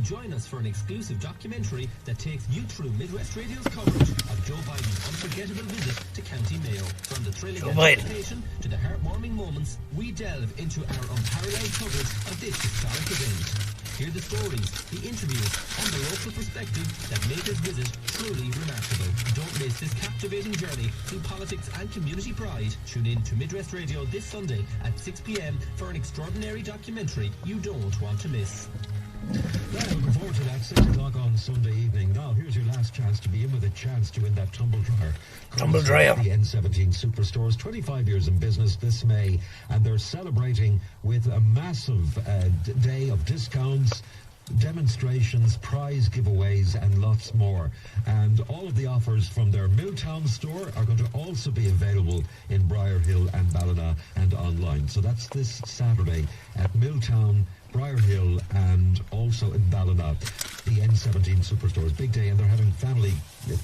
Join us for an exclusive documentary that takes you through Midwest Radio's coverage of Joe Biden's unforgettable visit to County Mayo. From the thrilling anticipation to the heartwarming moments, we delve into our unparalleled coverage of this historic event. Hear the stories, the interviews, and the local perspective that make this visit truly remarkable. Don't miss this captivating journey through politics and community pride. Tune in to Midwest Radio this Sunday at 6 p.m. for an extraordinary documentary you don't want to miss. Well, looking forward to that 6 o'clock on Sunday evening. Now, here's your last chance to be in with a chance to win that tumble dryer. Tumble dryer. The N17 Superstores, 25 years in business this May, and they're celebrating with a massive day of discounts, demonstrations, prize giveaways, and lots more. And all of the offers from their Milltown store are going to also be available in Briar Hill and Ballina and online. So that's this Saturday at Milltown, Briar Hill, and also in Ballina. The N17 Superstores, big day, and they're having family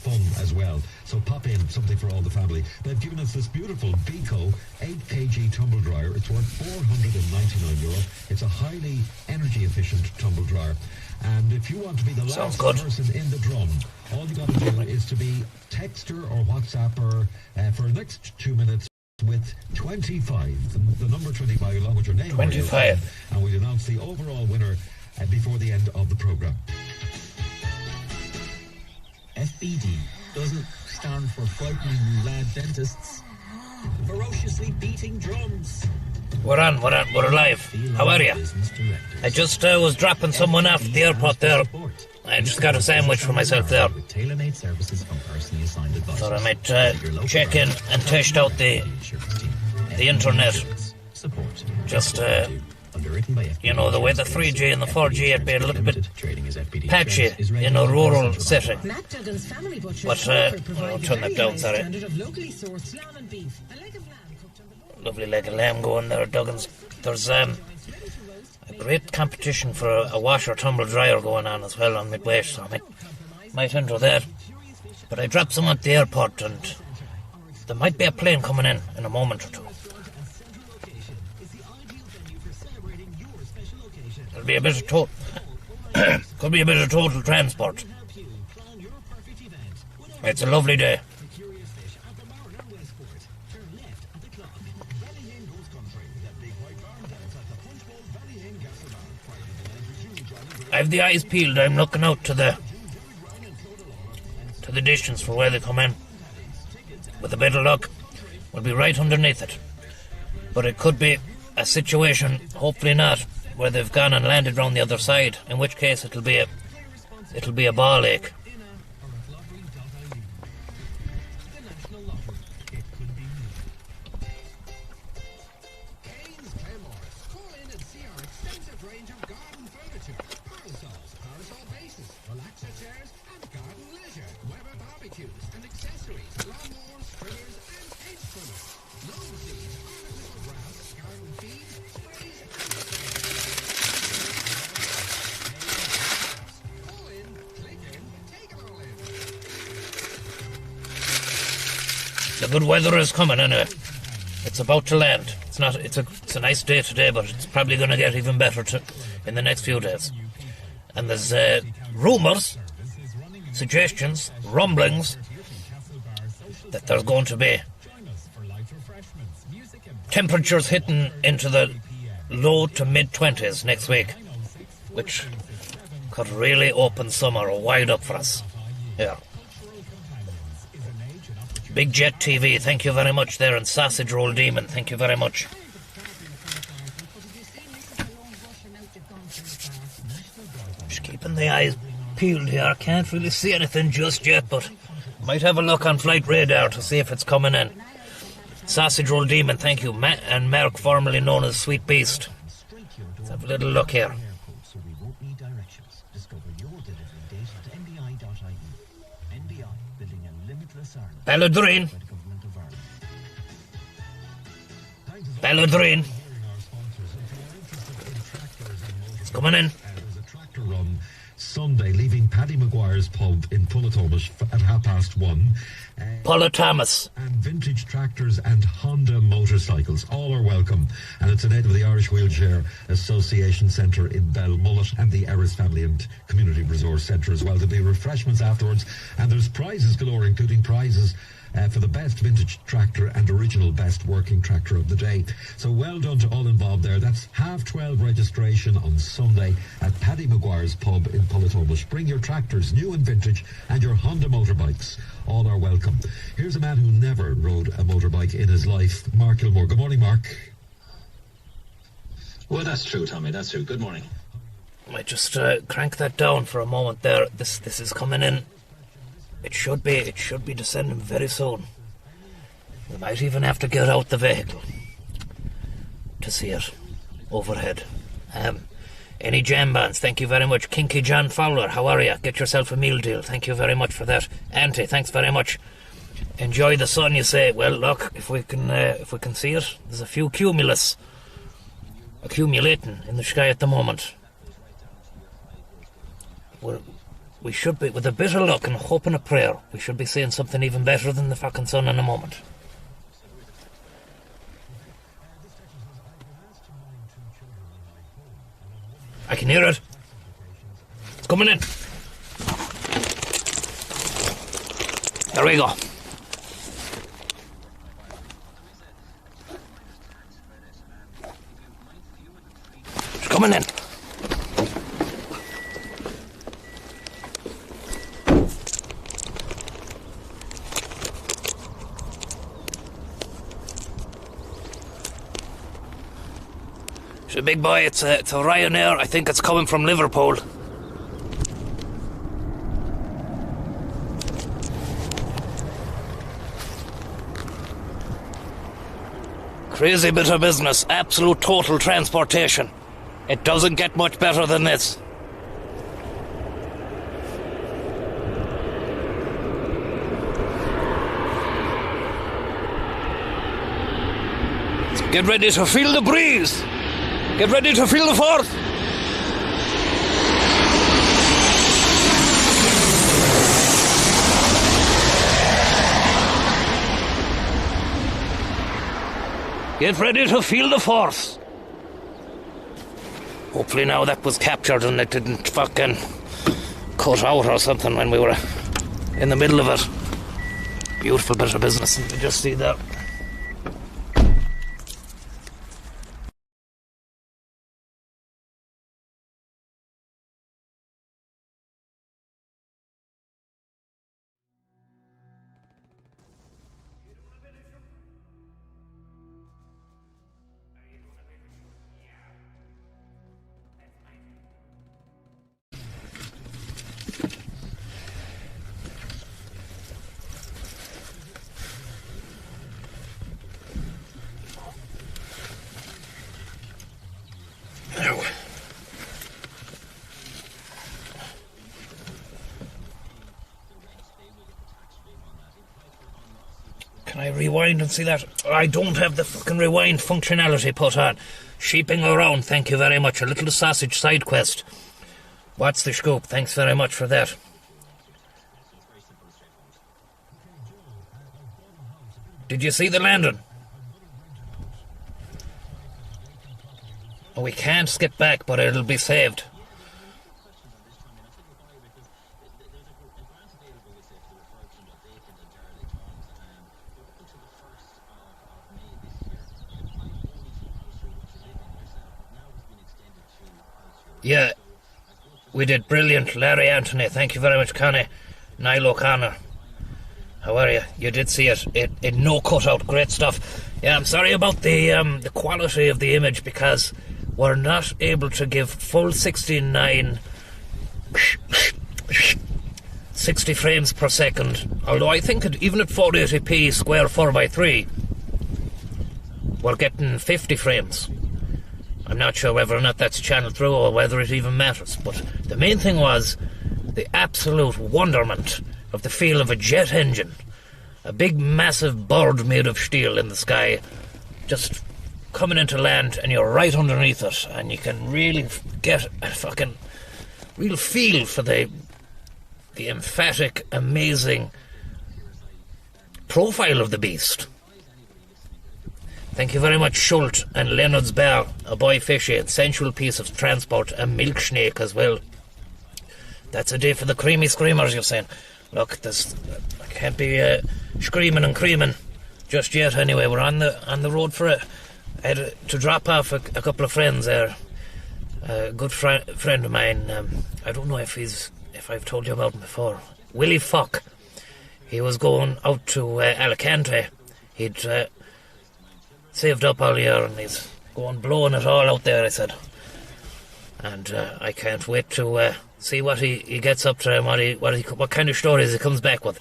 fun as well. So pop in, something for all the family. They've given us this beautiful Beko 8 kg tumble dryer. It's worth €499. It's a highly energy efficient tumble dryer. And if you want to be the last person in the drum, all you got to do is to be texter or WhatsApper for the next 2 minutes with 25, the number 25 along with your name. 25. And we'll announce the overall winner before the end of the programme. FBD doesn't stand for frightening lad dentists. Ferociously beating drums. We're alive. How are you? I just was dropping someone off at the airport there. I just got a sandwich for myself there. Thought I might check in and test out the internet. Just, you know, the way the 3G and the 4G had been a little bit patchy in a rural setting. But, I'll turn that down, sorry. Lovely leg of lamb going there, Duggins. There's a great competition for a washer tumble dryer going on as well on Midway, so I might enter that. But I dropped some at the airport, and there might be a plane coming in a moment or two. There'll be a bit of could be a bit of total transport. It's a lovely day. I have the eyes peeled. I'm looking out to the distance for where they come in. With a bit of luck, we'll be right underneath it. But it could be a situation, hopefully not, where they've gone and landed round the other side. In which case, it'll be a ball ache. The good weather is coming anyway. It's about to land. It's a nice day today, but it's probably going to get even better in the next few days. And there's rumours, suggestions, rumblings that there's going to be temperatures hitting into the low to mid-20s next week, which could really open summer wide up for us. Yeah. Big Jet TV, thank you very much there, and Sausage Roll Demon, thank you very much. Just keeping the eyes peeled here. I can't really see anything just yet, but might have a look on Flight Radar to see if it's coming in. Sausage Roll Demon, thank you. Matt and Mark, formerly known as Sweet Beast. Let's have a little look here. Balladrine. It's coming in. There's a tractor run Sunday, leaving Paddy Maguire's pub in Pullatomish at 1:30. Pullatomish. And vintage tractors and Honda motorcycles, all are welcome. And it's in aid of the Irish Wheelchair Association Centre in Belmullet and the Erris Family and Community Resource Centre as well. There'll be refreshments afterwards, and there's prizes galore, including prizes for the best vintage tractor and original best working tractor of the day. So well done to all involved there. That's 12:30 registration on Sunday at Paddy Maguire's pub in Pullatomish. Bring your tractors, new and vintage, and your Honda motorbikes. All are welcome. Here's a man who never rode a motorbike in his life, Mark Gilmore. Good morning, Mark. Well, that's true, Tommy. That's true. Good morning. I might just crank that down for a moment there. This is coming in. It should be descending very soon. We might even have to get out the vehicle to see it overhead. Any jam bands, thank you very much. Kinky John Fowler, how are you? Get yourself a meal deal, thank you very much for that. Auntie, thanks very much. Enjoy the sun, you say. Well, look, if we can see it, there's a few cumulus accumulating in the sky at the moment. We should be, with a bit of luck and hope and a prayer, we should be seeing something even better than the fucking sun in a moment. I can hear it. It's coming in. There we go. It's coming in. It's a big boy, it's a Ryanair. I think it's coming from Liverpool. Crazy bit of business, absolute total transportation. It doesn't get much better than this. Get ready to feel the breeze. Get ready to feel the force. Get ready to feel the force. Hopefully now that was captured and it didn't fucking cut out or something when we were in the middle of it. Beautiful bit of business. You can just see that. Can I rewind and see that? I don't have the fucking rewind functionality put on. Sheeping around, thank you very much. A little sausage side quest. What's the scoop? Thanks very much for that. Did you see the landing? Oh, we can't skip back, but it'll be saved. Yeah, we did brilliant. Larry Anthony, thank you very much, Connie. Niall O'Connor, how are you? You did see it. It no cutout, great stuff. Yeah, I'm sorry about the quality of the image because we're not able to give full 60 frames per second. Although I think even at 480p square 4x3, we're getting 50 frames. I'm not sure whether or not that's channeled through or whether it even matters, but the main thing was the absolute wonderment of the feel of a jet engine. A big massive bird made of steel in the sky, just coming into land, and you're right underneath it, and you can really get a fucking real feel for the emphatic, amazing profile of the beast. Thank you very much, Schult and Leonard's Bar, a boy fishy, a sensual piece of transport, a milk snake as well. That's a day for the creamy screamers, you're saying. Look, I can't be screaming and creaming just yet. Anyway, we're on the road for it. I had to drop off a couple of friends there. A good friend of mine. I don't know if I've told you about him before. Willie Fock. He was going out to Alicante. He'd saved up all year and he's going blowing it all out there, I said. And I can't wait to see what he gets up to and what kind of stories he comes back with.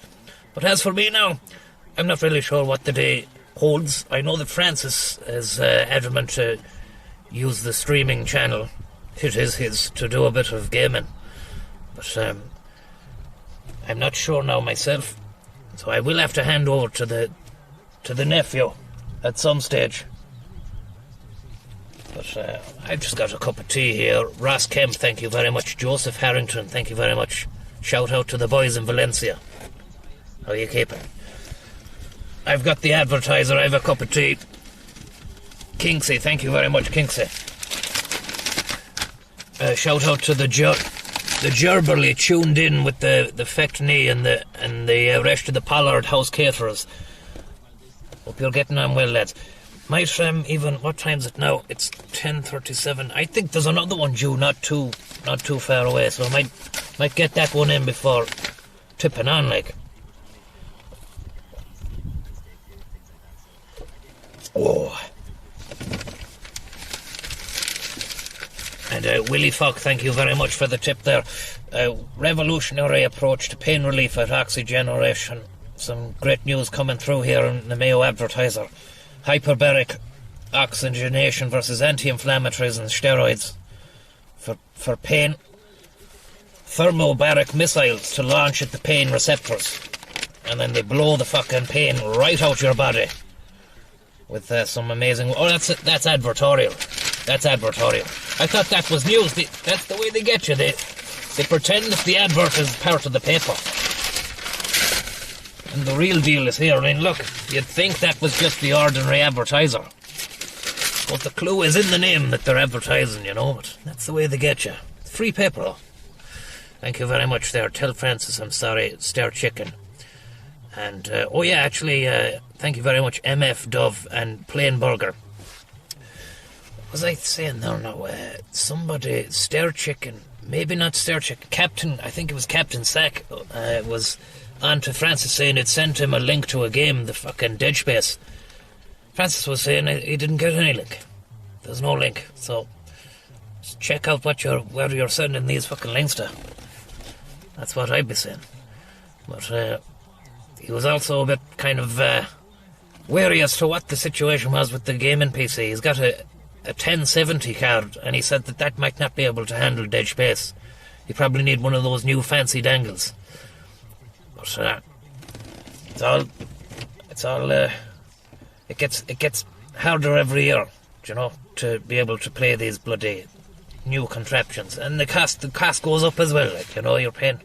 But as for me now, I'm not really sure what the day holds. I know that Francis is adamant to use the streaming channel. It is his to do a bit of gaming. But I'm not sure now myself. So I will have to hand over to the nephew at some stage. But I've just got a cup of tea here. Ross Kemp, thank you very much. Joseph Harrington, thank you very much. Shout out to the boys in Valencia. How are you keeping? I've got the advertiser, I have a cup of tea. Kinksy, thank you very much, Kinksy. Shout out to the Gerberly tuned in with the Fechtney and the rest of the Pollard House caterers. Hope you're getting on well, lads. Might even, what time is it now? It's 10:37. I think there's another one due not too far away, so I might get that one in before tipping on, like. Oh. And Willie Fock, thank you very much for the tip there. Revolutionary approach to pain relief at oxygenation. Some great news coming through here in the Mayo Advertiser. Hyperbaric oxygenation versus anti-inflammatories and steroids for pain. Thermobaric missiles to launch at the pain receptors. And then they blow the fucking pain right out your body. With some amazing... Oh, that's advertorial. That's advertorial. I thought that was news. That's the way they get you. They pretend that the advert is part of the paper. And the real deal is here. I mean, look, you'd think that was just the ordinary advertiser. But the clue is in the name that they're advertising, you know. But that's the way they get you. Free paper, though. Thank you very much there. Tell Francis I'm sorry. Stare chicken. And, oh yeah, actually, thank you very much, MF Dove and Plain Burger. What was I saying there now? Somebody, Stare Chicken, maybe not Stare Chicken, I think it was Captain Sack, was on to Francis saying it sent him a link to a game, the fucking Dead Space. Francis was saying he didn't get any link. There's no link, so just check out where you're sending these fucking links to. That's what I'd be saying. But, he was also a bit kind of wary as to what the situation was with the gaming PC. He's got a 1070 card, and he said that might not be able to handle Dead Space. You probably need one of those new fancy dangles. But it gets harder every year, you know, to be able to play these bloody new contraptions, and the cost goes up as well. Like, you know, you're paying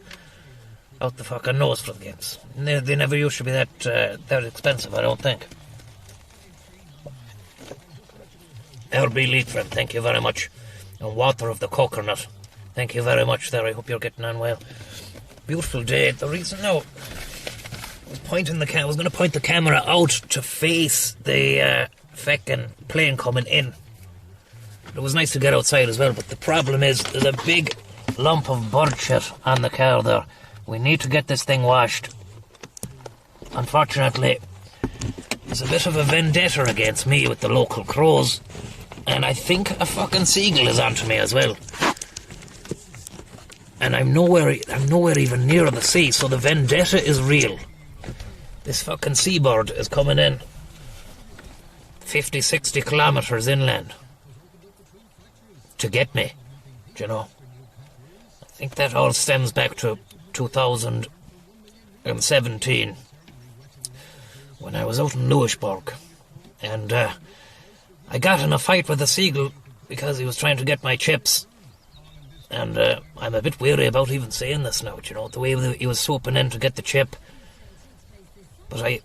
out the fucking nose for the games. They never used to be that expensive, I don't think. RB Leitfriend, thank you very much. And Water of the Coconut, thank you very much there. I hope you're getting on well. Beautiful day. The reason now, I was going to point the camera out to face the fucking plane coming in. It was nice to get outside as well, but the problem is there's a big lump of bird shit on the car there. We need to get this thing washed. Unfortunately, there's a bit of a vendetta against me with the local crows, and I think a fucking seagull is onto me as well. And I'm nowhere even near the sea, so the vendetta is real. This fucking seabird is coming in 50, 60 kilometres inland to get me, do you know? I think that all stems back to 2017 when I was out in Louisburg, and I got in a fight with a seagull because he was trying to get my chips, And I'm a bit weary about even saying this now, you know, the way he was swooping in to get the chip. But I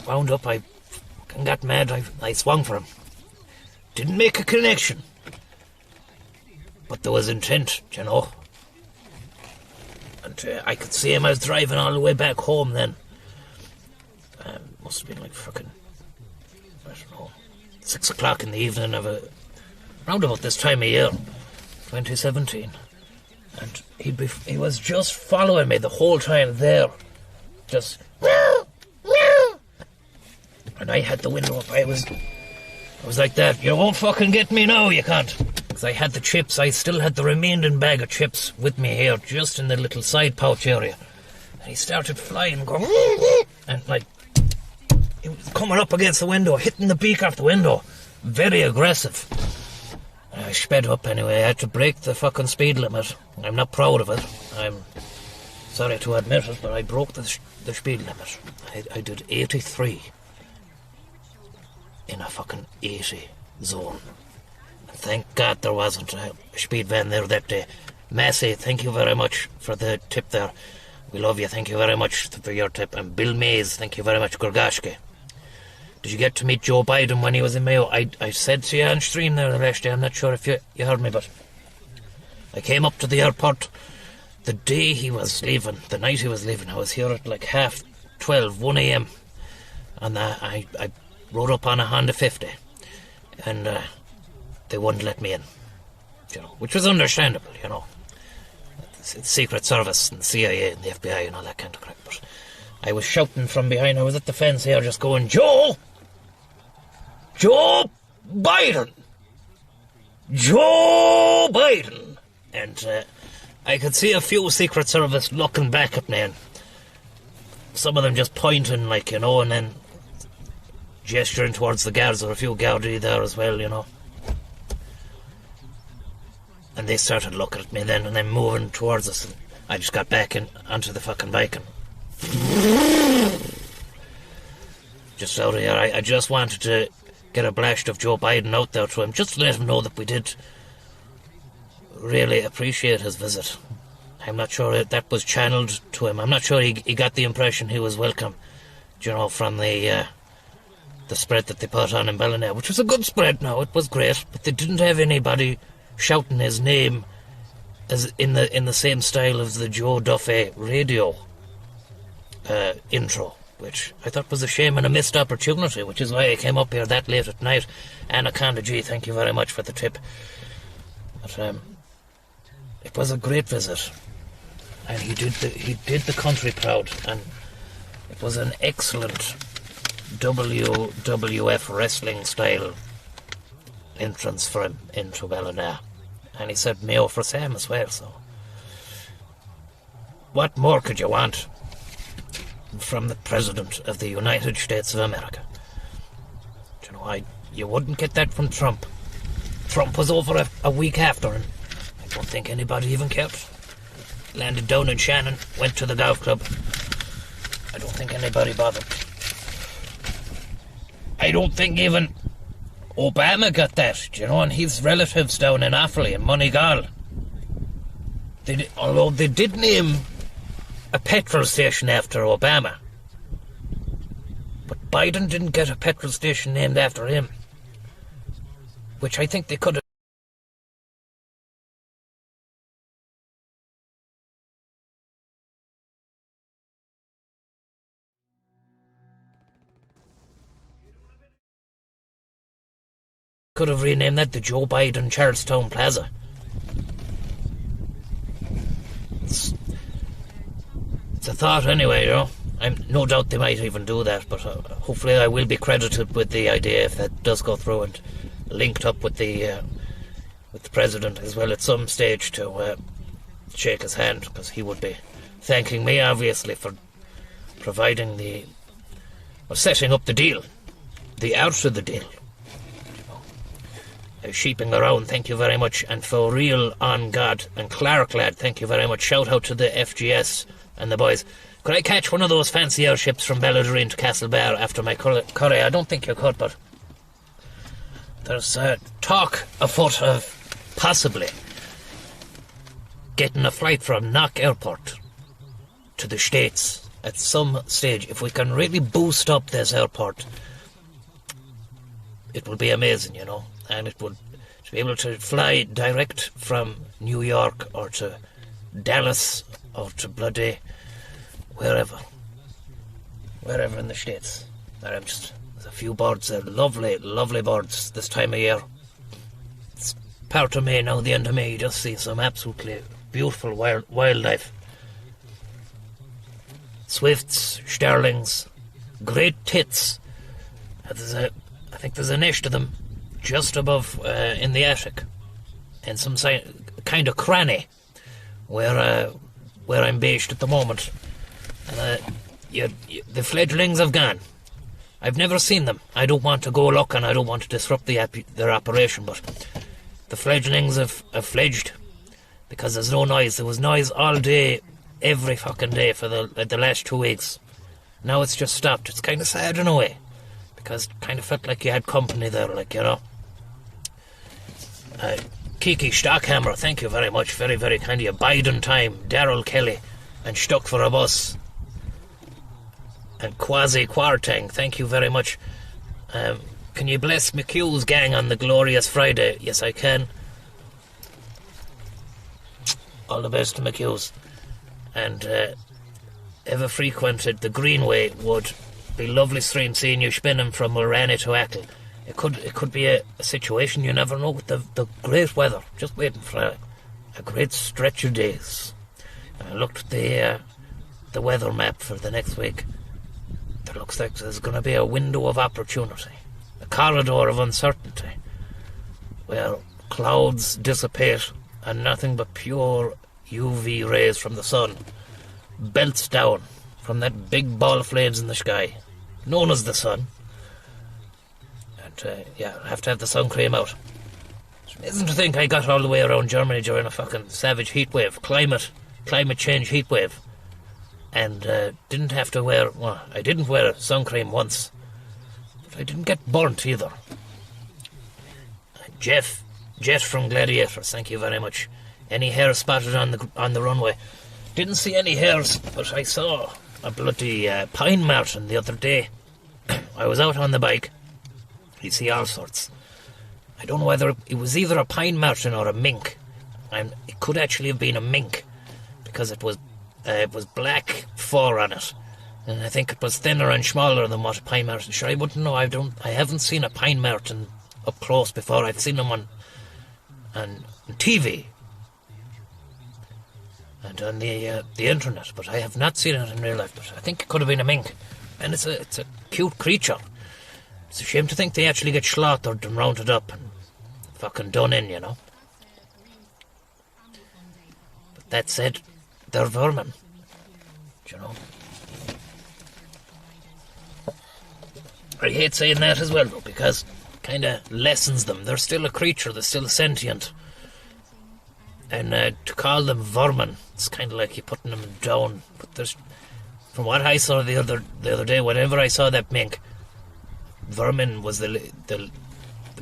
wound up, I fucking got mad, I swung for him. Didn't make a connection. But there was intent, you know. And I could see him, I was driving all the way back home then. Must have been like fucking, I don't know, 6 o'clock in the evening of around about this time of year, 2017. And he was just following me the whole time there. Just, meow, meow. And I had the window up, I was like that, you won't fucking get me now, you can't. Because I had the chips, I still had the remaining bag of chips with me here, just in the little side pouch area. And he started flying, going, and like, he was coming up against the window, hitting the beak off the window. Very aggressive. I sped up anyway, I had to break the fucking speed limit. I'm not proud of it. I'm sorry to admit it, but I broke the speed limit. I did 83 in a fucking 80 zone. Thank God there wasn't a speed van there that day. Massey, thank you very much for the tip there. We love you, thank you very much for your tip. And Bill Mays, thank you very much, Gurgashke. Did you get to meet Joe Biden when he was in Mayo? I said to you on stream there the last day, I'm not sure if you heard me, but I came up to the airport the day he was leaving, the night he was leaving. I was here at like 12:30, 1 a.m. And I rode up on a Honda 50. And they wouldn't let me in, you know, which was understandable, you know. It's Secret Service and the CIA and the FBI and all that kind of crap. But I was shouting from behind. I was at the fence here just going, Joe Biden! Joe Biden! And I could see a few Secret Service looking back at me, and some of them just pointing, like, you know, and then gesturing towards the guards. There were a few Gaudi there as well, you know. And they started looking at me then and then moving towards us. And I just got back onto the fucking bike and just out of here. I just wanted to get a blast of Joe Biden out there to him, just to let him know that we did really appreciate his visit. I'm not sure that was channeled to him. I'm not sure he got the impression he was welcome, you know, from the spread that they put on in Ballina, which was a good spread now. It was great, but they didn't have anybody shouting his name as in the same style as the Joe Duffy radio intro, which I thought was a shame and a missed opportunity, which is why I came up here that late at night. Anaconda G, thank you very much for the tip. But it was a great visit, and he did the country proud, and it was an excellent WWF wrestling style entrance for him into Ballina. And he said Mayo for Sam as well, so what more could you want from the President of the United States of America? You know, you wouldn't get that from Trump. Trump was over a week after, and I don't think anybody even cared. Landed down in Shannon, went to the golf club. I don't think anybody bothered. I don't think even Obama got that, you know, and his relatives down in Offaly and Moneygall. Although they did name a petrol station after Obama, but Biden didn't get a petrol station named after him, which I think they could have. Could have renamed that the Joe Biden Charlestown Plaza. It's a thought anyway, you know. I'm no doubt they might even do that, but hopefully I will be credited with the idea if that does go through, and linked up with the president as well at some stage to shake his hand, because he would be thanking me obviously for providing setting up the deal, the out of the deal. Sheeping around, thank you very much. And for real, on God. And Clark lad, thank you very much. Shout out to the FGS and the boys. Could I catch one of those fancy airships from Balladreen to Castlebar after my curry? I don't think you could, but there's talk afoot of possibly getting a flight from Knock Airport to the States at some stage. If we can really boost up this airport, it will be amazing, you know. And it would, to be able to fly direct from New York or to Dallas or to bloody wherever in the States. There's a few birds there, lovely, lovely birds this time of year. It's part of May now, the end of May, you just see some absolutely beautiful wildlife. Swifts, starlings, great tits. I think there's a nest of them just above in the attic, and some kind of cranny where I'm based at the moment. And the fledglings have gone. I've never seen them. I don't want to go looking. I don't want to disrupt their operation. But the fledglings have fledged because there's no noise. There was noise all day, every fucking day for the last 2 weeks. Now it's just stopped. It's kind of sad in a way, because it kind of felt like you had company there, like, you know. Kiki Stockhammer, thank you very much. Very, very kind of you. Biden Time, Daryl Kelly, and Stuck for a Bus. And Quasi Quartang, thank you very much. Can you bless McHugh's gang on the glorious Friday? Yes, I can. All the best to McHugh's. And ever frequented the Greenway, would be lovely stream seeing you spinning from Mulranny to Ackle. It could be a situation, you never know, with the great weather. Just waiting for a great stretch of days. And I looked at the weather map for the next week. It looks like there's going to be a window of opportunity, a corridor of uncertainty, where clouds dissipate and nothing but pure UV rays from the sun belts down from that big ball of flames in the sky, known as the sun. And I have to have the sun cream out. It's amazing to think I got all the way around Germany during a fucking savage heat wave, climate change heat wave, and didn't have to wear, well, I didn't wear sun cream once, but I didn't get burnt either. Jeff from Gladiators, thank you very much. Any hair spotted on the runway? Didn't see any hairs, but I saw a bloody pine marten the other day. I was out on the bike. You see all sorts. I don't know whether it was either a pine marten or a mink. And it could actually have been a mink, because it was black fur on it, and I think it was thinner and smaller than what a pine marten. Sure, I wouldn't know. I haven't seen a pine marten up close before. I've seen them on TV and on the internet, but I have not seen it in real life. But I think it could have been a mink, and it's a cute creature. It's a shame to think they actually get slaughtered and rounded up and fucking done in, you know. But that said, they're vermin, you know. I hate saying that as well, though, because it kind of lessens them. They're still a creature, they're still sentient. And to call them vermin, it's kind of like you're putting them down. But there's, from what I saw the other day, whenever I saw that mink, vermin was it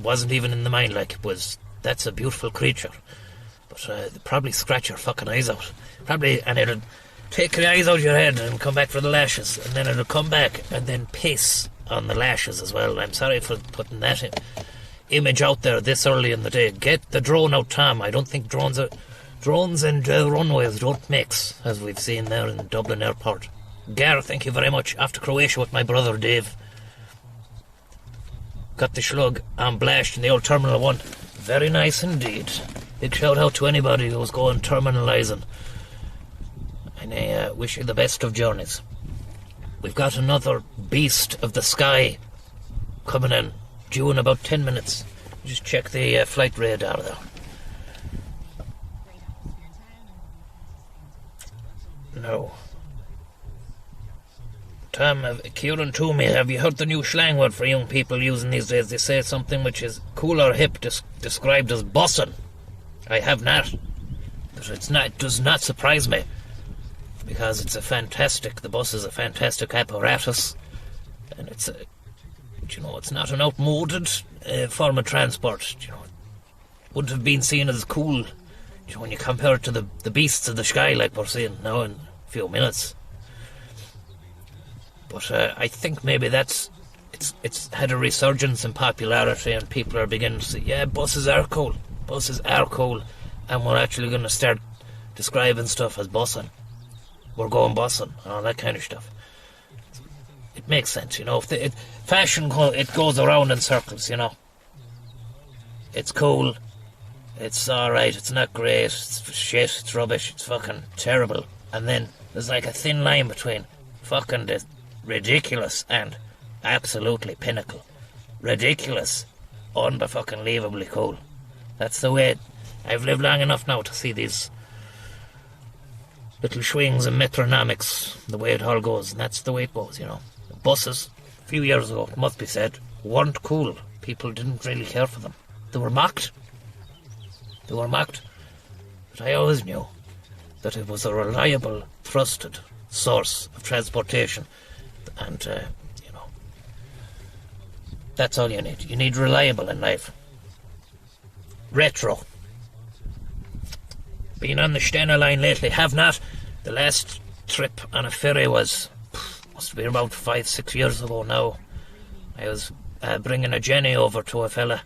wasn't even in the mind. Like, it was, that's a beautiful creature. But they'd probably scratch your fucking eyes out. Probably, and it'll take the eyes out of your head and come back for the lashes, and then it'll come back and then piss on the lashes as well. I'm sorry for putting that image out there this early in the day. Get the drone out, Tom. I don't think drones and runways don't mix, as we've seen there in Dublin Airport. Gar, thank you very much. Off to Croatia with my brother Dave. Got the slug on Blast in the old Terminal 1. Very nice indeed. Big shout out to anybody who's going terminalising. And I wish you the best of journeys. We've got another beast of the sky coming in, due in about 10 minutes. Just check the flight radar there. No. Tom, Kieran Toomey, have you heard the new slang word for young people using these days? They say something which is cool or hip, described as bussin'. I have not. But it does not surprise me, because the bus is a fantastic apparatus, and it's not an outmoded form of transport. Wouldn't have been seen as cool, when you compare it to the beasts of the sky like we're seeing now in a few minutes. But I think maybe it's had a resurgence in popularity, and people are beginning to say, yeah, buses are cool, and we're actually going to start describing stuff as bussing. We're going bussing, and all that kind of stuff. It makes sense, you know. Fashion, it goes around in circles, you know. It's cool, it's alright, it's not great, it's shit, it's rubbish, it's fucking terrible. And then there's like a thin line between fucking the ridiculous and absolutely pinnacle. Ridiculous, unfucking-leavably cool. That's the way I've lived long enough now to see these little swings and metronomics, the way it all goes, and that's the way it goes, you know. Buses, a few years ago, it must be said, weren't cool. People didn't really care for them. They were mocked. But I always knew that it was a reliable, trusted source of transportation. And, you know, that's all you need. You need reliable in life. Retro. Been on the Stena line lately, have not. The last trip on a ferry must have been about 5-6 years ago now. I was bringing a Jenny over to a fella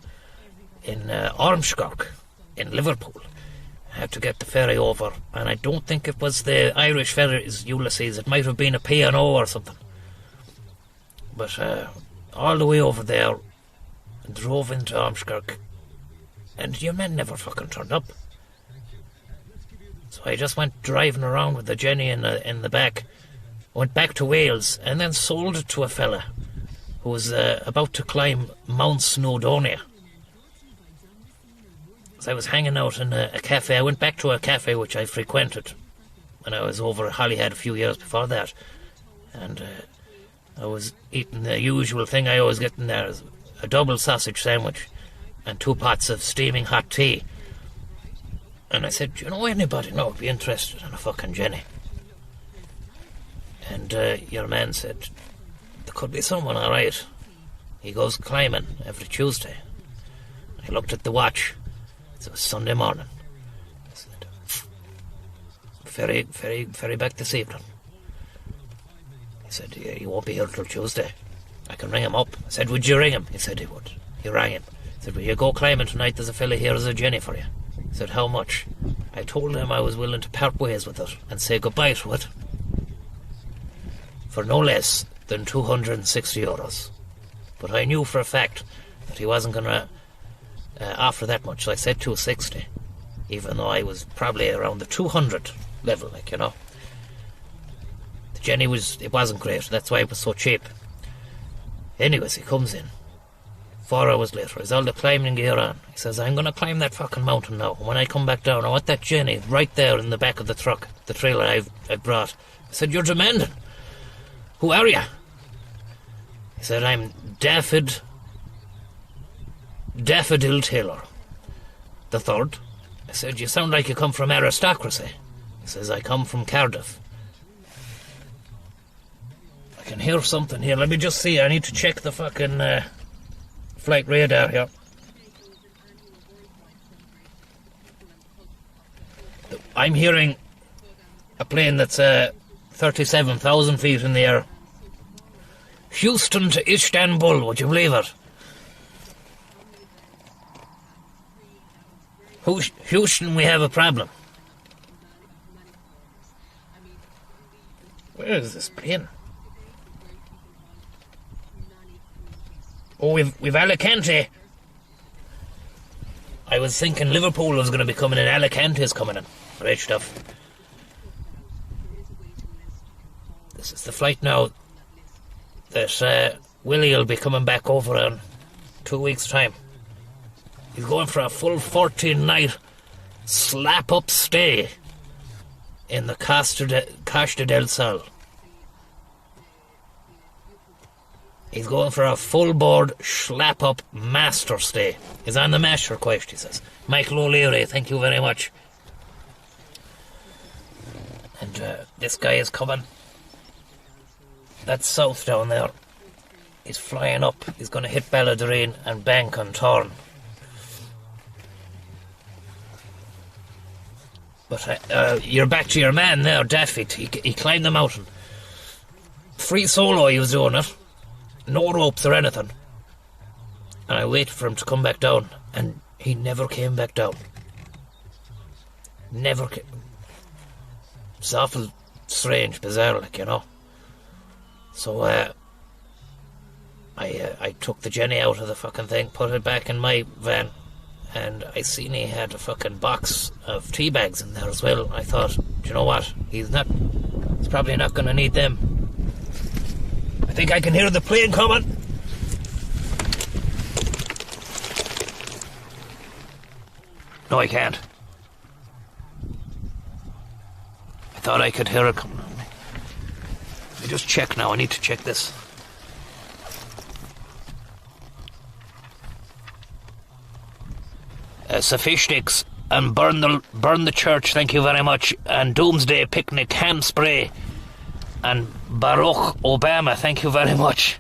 in Ormskirk in Liverpool. I had to get the ferry over, and I don't think it was the Irish ferries Ulysses. It might have been a P&O or something. But all the way over there, drove into Ormskirk, and your men never fucking turned up. So I just went driving around with the Jenny in the back, went back to Wales, and then sold it to a fella who was about to climb Mount Snowdonia. So I was hanging out in a cafe. I went back to a cafe which I frequented when I was over at Holyhead a few years before that, and I was eating the usual thing I always get in there, a double sausage sandwich and 2 pots of steaming hot tea. And I said, do you know anybody now would be interested in a fucking Jenny? And your man said, there could be someone, all right. He goes climbing every Tuesday. I looked at the watch. It was Sunday morning. I said, ferry back this evening. He said, yeah, he won't be here till Tuesday. I can ring him up. I said, would you ring him? He said he would. He rang him. I said, will you go climbing tonight? There's a fella here as a Jenny for you. He said, how much? I told him I was willing to part ways with it and say goodbye to it for no less than €260. But I knew for a fact that he wasn't going to offer that much, so I said 260, even though I was probably around the 200 level, like, you know. The Jenny it wasn't great, that's why it was so cheap. Anyways, he comes in 4 hours later, he's all the climbing gear on. He says, I'm going to climb that fucking mountain now. When I come back down, I want that Jenny right there in the back of the truck, the trailer I've brought. I said, you're demanding. Who are you? He said, I'm Daffodil Taylor the third. I said, you sound like you come from aristocracy. He says, I come from Cardiff. I can hear something here. Let me just see. I need to check the fucking flight radar here. I'm hearing a plane that's 37,000 feet in the air. Houston to Istanbul, would you believe it? Houston, we have a problem. Where is this plane? Oh, we've Alicante. I was thinking Liverpool was going to be coming in. Alicante's coming in. Great stuff. This is the flight now that Willie will be coming back over in 2 weeks' time. He's going for a full 14-night slap-up stay in the Costa del Sol. He's going for a full-board slap-up master stay. He's on the master quest, he says. Michael O'Leary, thank you very much. And this guy is coming. That's south down there. He's flying up. He's going to hit Balladureen and bank on Torn. But you're back to your man there, Daffy. He climbed the mountain. Free solo he was doing it. No ropes or anything. And I waited for him to come back down. And he never came back down. Never came. It's awful strange, bizarre, like, you know. So, I took the Jenny out of the fucking thing, put it back in my van, and I seen he had a fucking box of tea bags in there as well. I thought, do you know what? He's probably not going to need them. I think I can hear the plane coming. No, I can't. I thought I could hear it coming. Let me just check now. I need to check this. Sophistics and burn the church, thank you very much. And Doomsday Picnic ham spray and Barack Obama, thank you very much.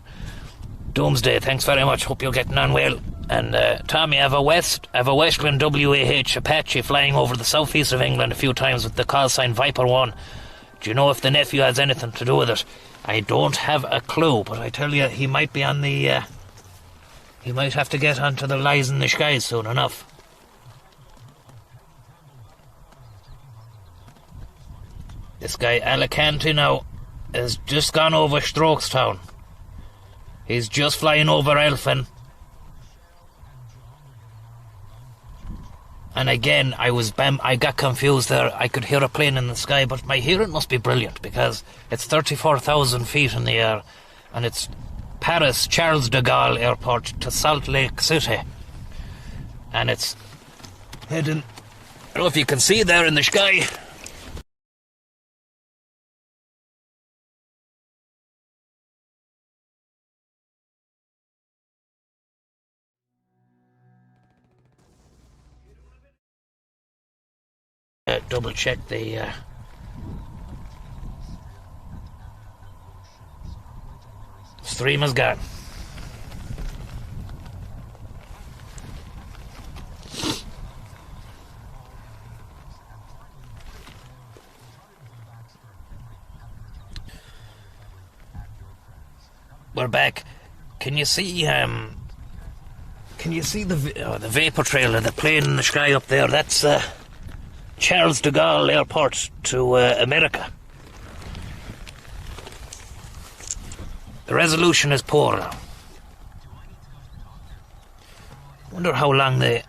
Doomsday, thanks very much. Hope you're getting on well. And Tommy, I have a Westland WAH Apache flying over the southeast of England a few times with the call sign Viper 1. Do you know if the nephew has anything to do with it? I don't have a clue, but I tell you, he might be on the. He might have to get onto the lies in the skies soon enough. This guy Alicante now has just gone over Strokestown. He's just flying over Elphin. And again, I got confused there. I could hear a plane in the sky, but my hearing must be brilliant because it's 34,000 feet in the air, and it's Paris Charles de Gaulle Airport to Salt Lake City. And it's heading, I don't know if you can see there in the sky. Double check the stream is gone. We're back. Can you see the vapor trail of the plane in the sky up there? That's Charles de Gaulle Airport to America. The resolution is poor now. Wonder how long the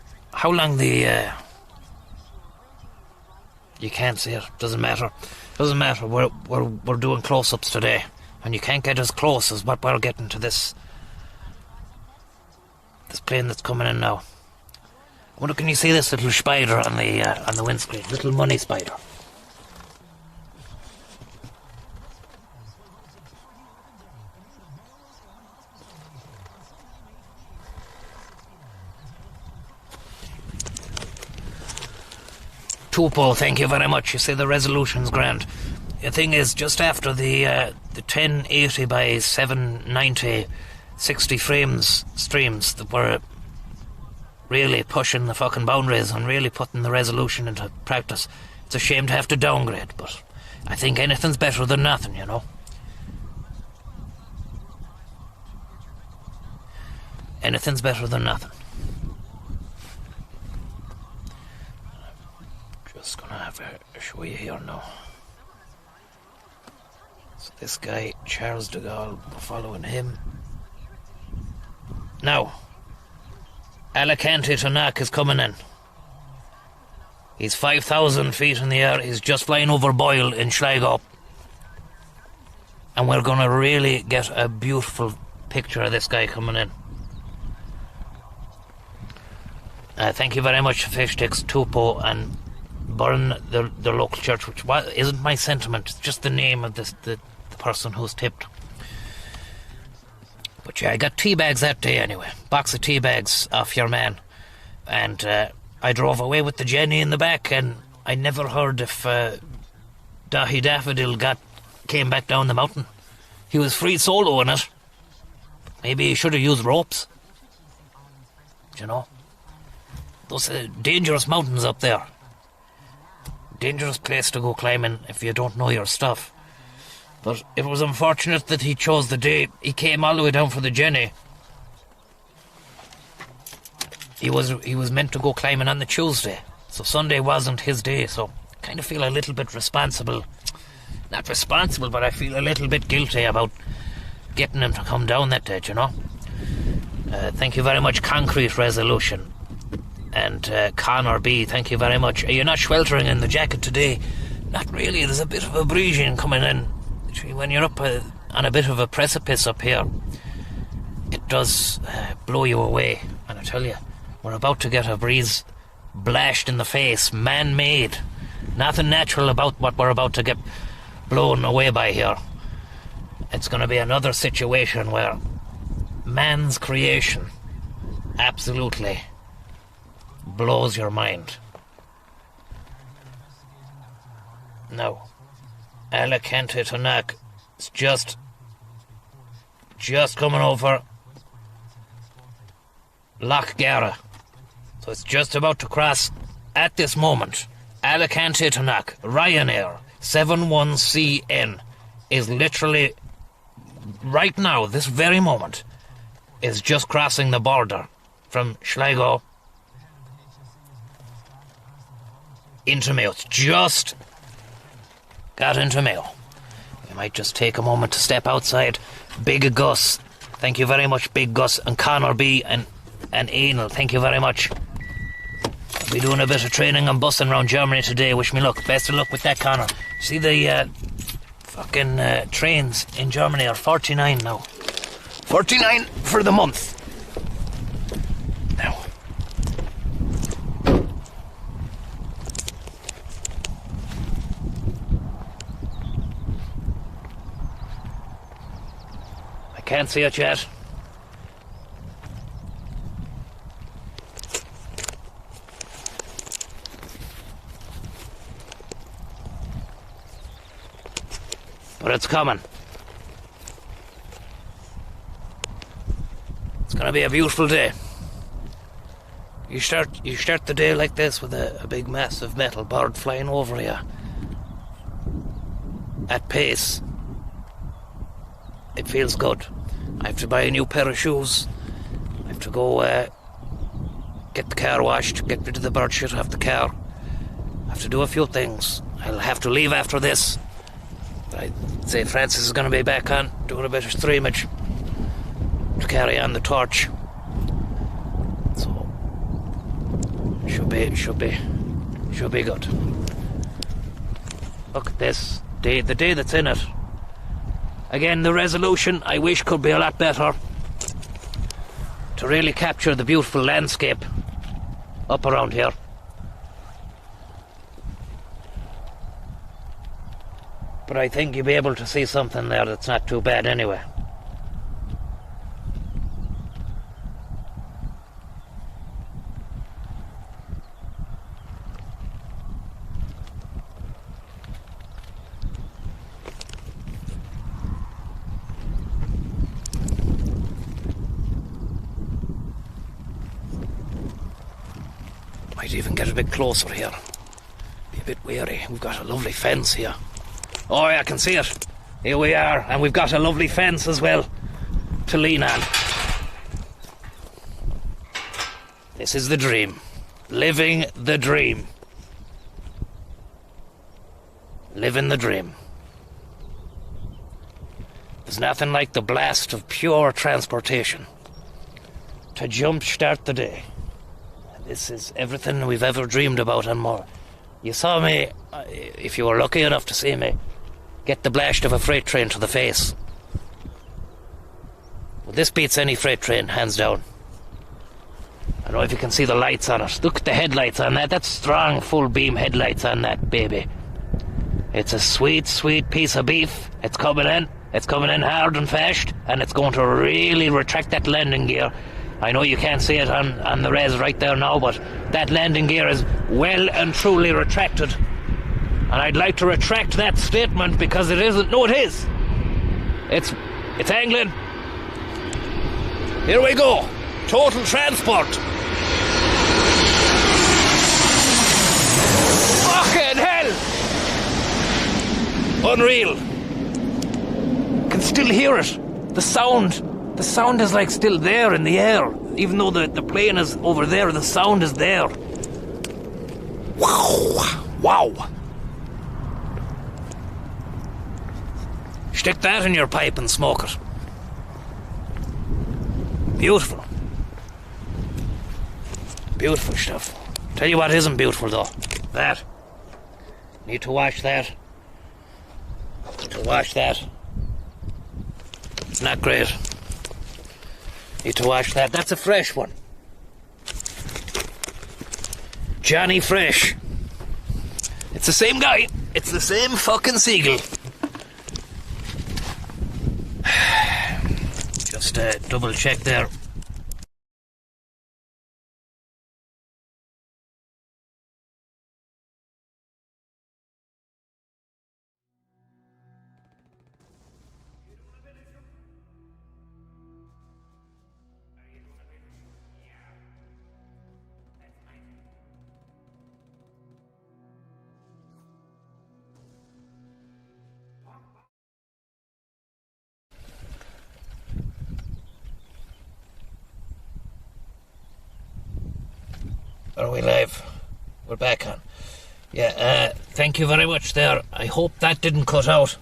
you can't see it. Doesn't matter. We're doing close-ups today, and you can't get as close as what we're getting to this plane that's coming in now. I wonder, can you see this little spider on the windscreen? Little money spider. Tupo, thank you very much. You say the resolution's grand. The thing is, just after the 1080 by 790 60 frames streams that were really pushing the fucking boundaries and really putting the resolution into practice, it's a shame to have to downgrade, but I think anything's better than nothing, you know. Anything's better than nothing. Just gonna have a show you here now. So this guy, Charles de Gaulle, we're following him. Now, Alicante to Knock is coming in. He's 5,000 feet in the air. He's just flying over Boyle in Sligo. And we're going to really get a beautiful picture of this guy coming in. Thank you very much, Fishsticks, Tupo, and burn the local church, which isn't my sentiment. It's just the name of the person who's tipped. But yeah, I got tea bags that day anyway. Box of tea bags off your man. And I drove away with the Jenny in the back, and I never heard if Dahi Daffodil came back down the mountain. He was free soloing it. Maybe he should have used ropes. You know? Those dangerous mountains up there. dangerous place to go climbing if you don't know your stuff. But it was unfortunate that he chose the day. He came all the way down for the journey. He was meant to go climbing on the Tuesday, so Sunday wasn't his day, so I kind of feel a little bit responsible. Not responsible, but I feel a little bit guilty about getting him to come down that day, you know. Thank you very much, Concrete Resolution. And Connor B, thank you very much. Are you not sweltering in the jacket today? Not really, there's a bit of a breezing coming in. When you're up on a bit of a precipice up here, it does blow you away. And I tell you, we're about to get a breeze blashed in the face, man-made. Nothing natural about what we're about to get blown away by here. It's going to be another situation where man's creation absolutely blows your mind. Now, Alicante to Knock. It's just coming over Loch Garra. So it's just about to cross at this moment. Alicante to Knock. Ryanair 71CN is literally right now, this very moment, is just crossing the border from Sligo into Mayo. It's just got into Mayo. We might just take a moment to step outside. Big Gus, thank you very much, Big Gus, and Connor B and Anal, thank you very much. I'll be doing a bit of training and bussing around Germany today. Wish me luck. Best of luck with that, Connor. See, the fucking trains in Germany are 49 now. 49 for the month. Now. I can't see it yet. But it's coming. It's gonna be a beautiful day. You start the day like this with a big massive metal bird flying over you at pace. It feels good. I have to buy a new pair of shoes. I have to go get the car washed, get rid of the bird shit off the car. I have to do a few things. I'll have to leave after this. I'd say Francis is going to be back on, doing a bit of streamage to carry on the torch. So, should be good. Look at this, the day that's in it. Again, the resolution, I wish could be a lot better to really capture the beautiful landscape up around here. But I think you'll be able to see something there that's not too bad anyway. Might even get a bit closer here. Be a bit wary. We've got a lovely fence here. Oh, yeah, I can see it. Here we are, and we've got a lovely fence as well to lean on. This is the dream. Living the dream. Living the dream. There's nothing like the blast of pure transportation to jumpstart the day. This is everything we've ever dreamed about and more. You saw me, if you were lucky enough to see me, get the blast of a freight train to the face. Well, this beats any freight train, hands down. I don't know if you can see the lights on it. Look at the headlights on that. That's strong full beam headlights on that baby. It's a sweet, sweet piece of beef. It's coming in. It's coming in hard and fast, and it's going to really retract that landing gear. I know you can't see it on the res right there now, but that landing gear is well and truly retracted. And I'd like to retract that statement because it isn't. No, it is. It's angling. Here we go. Total transport. Fucking hell. Unreal. Can still hear it. The sound is like still there in the air. Even though the plane is over there, the sound is there. Wow. Stick that in your pipe and smoke it. Beautiful. Beautiful stuff. Tell you what isn't beautiful though. That. Need to wash that. Not great. Need to wash that. That's a fresh one. Johnny Fresh. It's the same guy. It's the same fucking seagull. Just double check there. Are we live? We're back on. Yeah, thank you very much there. I hope that didn't cut out.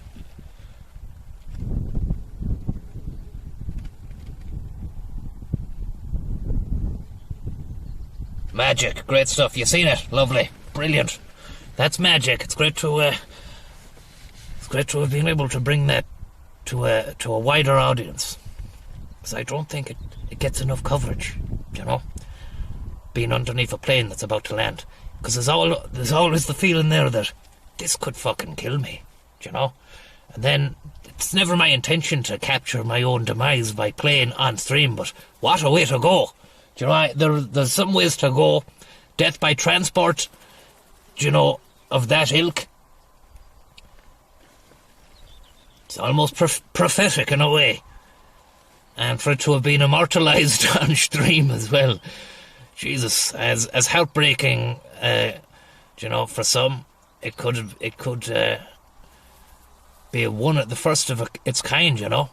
Magic, great stuff. You seen it? Lovely, brilliant. That's magic. It's great to have been able to bring that to a wider audience. Because I don't think it gets enough coverage, you know? Being underneath a plane that's about to land. Because there's always the feeling there that this could fucking kill me, you know? And then it's never my intention to capture my own demise by playing on stream, but what a way to go. Do you know, there's some ways to go. Death by transport, do you know, of that ilk. It's almost prophetic in a way. And for it to have been immortalised on stream as well. Jesus, as heartbreaking, you know, for some, it could be the first of its kind, you know.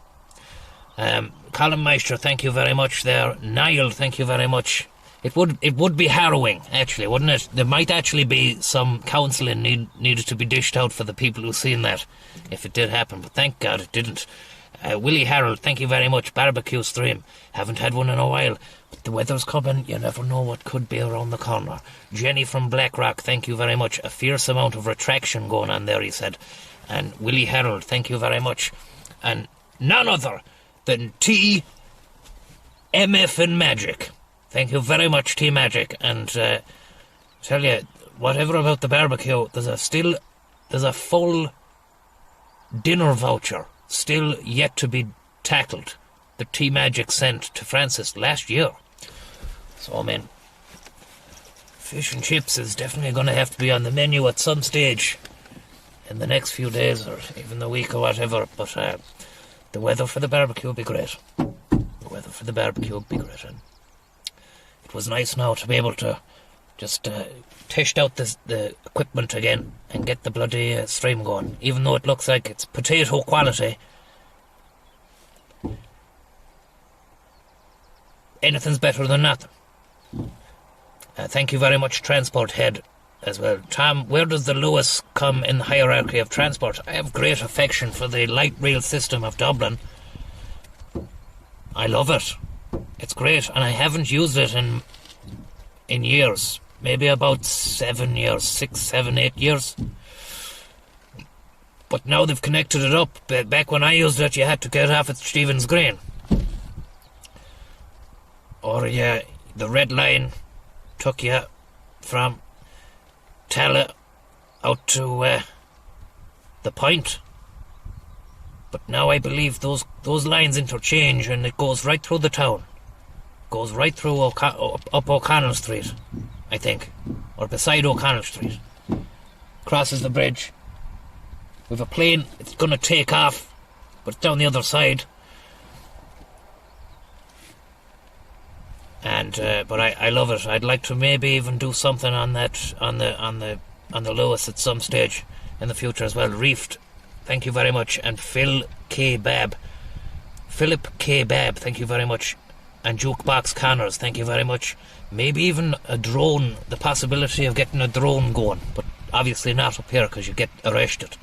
Colin Meister, thank you very much there. Niall, thank you very much. It would be harrowing, actually, wouldn't it? There might actually be some counselling needed to be dished out for the people who've seen that, if it did happen, but thank God it didn't. Willie Harold, thank you very much. Barbecue stream, haven't had one in a while. But the weather's coming, you never know what could be around the corner. Jenny from Blackrock, thank you very much. A fierce amount of retraction going on there, he said. And Willie Harold, thank you very much. And none other than T. MF and Magic. Thank you very much, T. Magic. And tell you, whatever about the barbecue, there's a full dinner voucher still yet to be tackled. The T. Magic sent to Francis last year. So, I mean, fish and chips is definitely going to have to be on the menu at some stage in the next few days or even the week or whatever. But the weather for the barbecue will be great. And it was nice now to be able to just test out the equipment again and get the bloody stream going. Even though it looks like it's potato quality, anything's better than nothing. Thank you very much, Transport Head, as well. Tom, where does the Lewis come in the hierarchy of transport? I have great affection for the light rail system of Dublin. I love it. It's great, and I haven't used it in years. Maybe about 7 years, 6, 7, 8 years. But now they've connected it up. Back when I used it, you had to get off at Stephen's Green. Or, yeah, the red line took you from Tala out to the Point. But now I believe those lines interchange and it goes right through the town. Goes right through up O'Connell Street, I think. Or beside O'Connell Street. Crosses the bridge. With a plane, it's going to take off, but it's down the other side. And but I love it. I'd like to maybe even do something on that on the Lewis at some stage in the future as well. Reefed thank you very much. And Philip K. Babb, thank you very much. And Jukebox Connors, thank you very much. Maybe even a drone, the possibility of getting a drone going, but obviously not up here because you get arrested.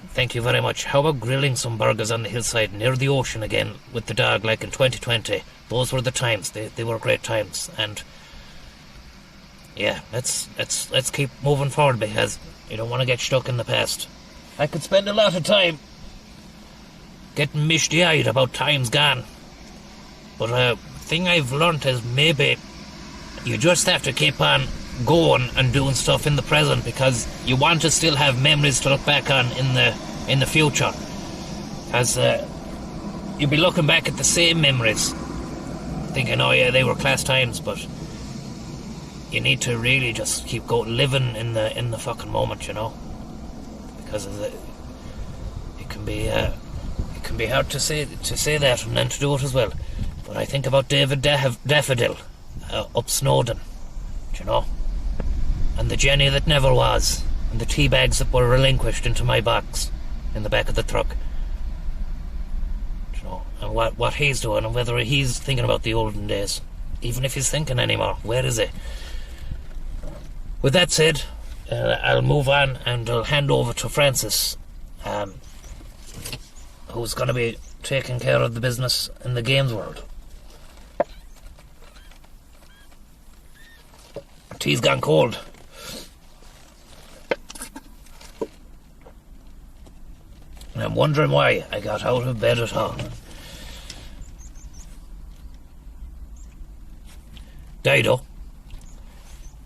Thank you very much. How about grilling some burgers on the hillside near the ocean again with the dog like in 2020? Those were the times. They were great times. And yeah, let's keep moving forward because you don't want to get stuck in the past. I could spend a lot of time getting misty-eyed about times gone. But thing I've learnt is maybe you just have to keep on going and doing stuff in the present because you want to still have memories to look back on in the future. As you'll be looking back at the same memories, thinking, oh yeah, they were class times, but you need to really just keep living in the fucking moment, you know, because of it can be hard to say that and then to do it as well. But I think about David Daffodil up Snowdon, you know, and the Jenny that never was, and the tea bags that were relinquished into my box in the back of the truck, you know, and what he's doing and whether he's thinking about the olden days, even if he's thinking anymore. Where is he? With that said, I'll move on and I'll hand over to Francis, who's going to be taking care of the business in the games world. Tea's gone cold. And I'm wondering why I got out of bed at all. Dido.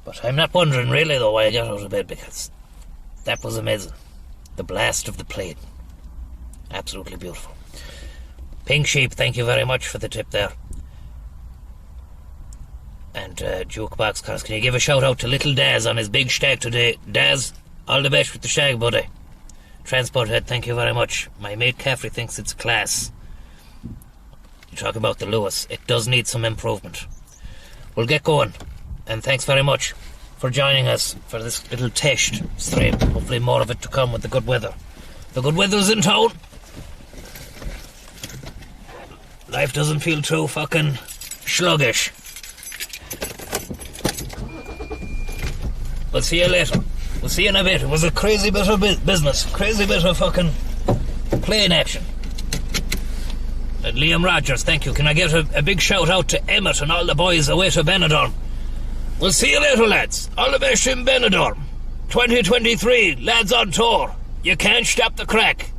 But I'm not wondering really though why I got out of bed, because that was amazing. The blast of the plane. Absolutely beautiful. Pink Sheep, thank you very much for the tip there. And Jukebox Connors, can you give a shout out to little Daz on his big stag today? Daz, all the best with the stag, buddy. Transport Head, thank you very much. My mate Caffrey thinks it's class. You talk about the Lewis. It does need some improvement. We'll get going. And thanks very much for joining us for this little test stream. Hopefully more of it to come with the good weather. The good weather's in town. Life doesn't feel too fucking sluggish. We'll see you later. We'll see you in a bit. It was a crazy bit of business. Crazy bit of fucking plane action. And Liam Rogers, thank you. Can I get a big shout out to Emmett and all the boys away to Benidorm? We'll see you later, lads. All the best in Benidorm. 2023, lads on tour. You can't stop the crack.